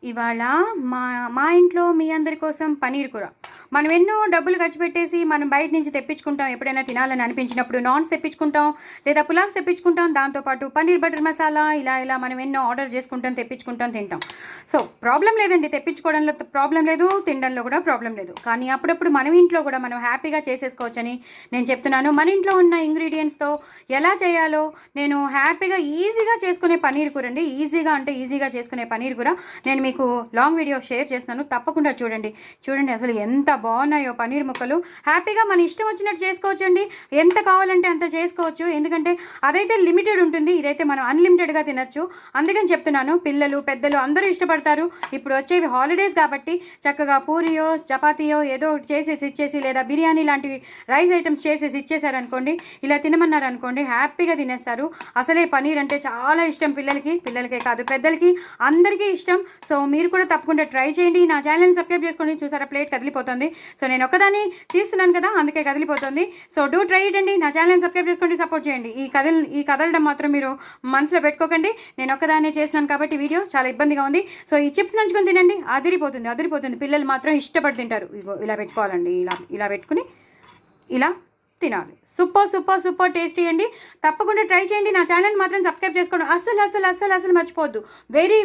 ఇవాళ మా మా ఇంట్లో మీ అందరి కోసం పన్నీర్ కూర. మనం ఎన్నో డబ్బులు ఖర్చు పెట్టేసి మనం బయట నుంచి తెప్పించుకుంటాం, ఎప్పుడైనా తినాలని అనిపించినప్పుడు నాన్స్ తెప్పించుకుంటాం, లేదా పులావ్స్ తెప్పించుకుంటాం, దాంతోపాటు పన్నీర్ బటర్ మసాలా ఇలా మనం ఎన్నో ఆర్డర్ చేసుకుంటాం, తెప్పించుకుంటాం, తింటాం. సో ప్రాబ్లం లేదండి, తెప్పించుకోవడంలో ప్రాబ్లం లేదు, తినడంలో కూడా ప్రాబ్లం లేదు. కానీ అప్పుడప్పుడు మన ఇంట్లో కూడా మనం హ్యాపీగా చేసేసుకోవచ్చని నేను చెప్తున్నాను. మన ఇంట్లో ఉన్న ఇంగ్రీడియంట్స్తో ఎలా చేయాలో నేను హ్యాపీగా ఈజీగా చేసుకునే పన్నీర్ కూర అండి. ఈజీగా చేసుకునే పన్నీర్ కూర నేను మీకు లాంగ్ వీడియో షేర్ చేస్తున్నాను, తప్పకుండా చూడండి. అసలు ఎంత బాగున్నాయో పన్నీర్ ముక్కలు. హ్యాపీగా మన ఇష్టం వచ్చినట్టు చేసుకోవచ్చండి, ఎంత కావాలంటే అంత చేసుకోవచ్చు. ఎందుకంటే అదైతే లిమిటెడ్ ఉంటుంది, ఇదైతే మనం అన్లిమిటెడ్గా తినచ్చు. అందుకని చెప్తున్నాను, పిల్లలు పెద్దలు అందరూ ఇష్టపడతారు. ఇప్పుడు వచ్చేవి హాలిడేస్ కాబట్టి చక్కగా పూరియో చపాతీయో ఏదో చేసేసి ఇచ్చేసి, లేదా బిర్యానీ లాంటివి రైస్ ఐటమ్స్ చేసేసి ఇచ్చేసారనుకోండి, ఇలా తినమన్నారనుకోండి, హ్యాపీగా తినేస్తారు. అసలే పన్నీర్ అంటే చాలా ఇష్టం పిల్లలకే కాదు పెద్దలకి అందరికీ ఇష్టం. సో మీరు కూడా తప్పకుండా ట్రై చేయండి. నా ఛానల్ని సబ్స్క్రైబ్ చేసుకోండి. చూసారా, ప్లేట్ కదిలిపోతుంది. సో నేను ఒక్కదాన్ని తీస్తున్నాను కదా, అందుకే కదిలిపోతుంది. సో డూ ట్రై ఇట్ అండి. నా ఛానల్ని సబ్స్క్రైబ్ చేసుకోండి, సపోర్ట్ చేయండి. ఈ కదలడం మాత్రం మీరు మనసులో పెట్టుకోకండి. నేను ఒక్కదాన్నే చేస్తున్నాను కాబట్టి వీడియో చాలా ఇబ్బందిగా ఉంది. సో ఈ చిప్స్ నంచుకొని తినండి, అదిరిపోతుంది. పిల్లలు మాత్రం ఇష్టపడి తింటారు. ఇగో ఇలా పెట్టుకోవాలండి, ఇలా పెట్టుకుని ఇలా తినాలి. సూపర్ టేస్టీ అండి. తప్పకుండా ట్రై చేయండి. నా ఛానల్ మాత్రం సబ్స్క్రైబ్ చేసుకోండి. అస్సలు మర్చిపోవద్దు. వెరీ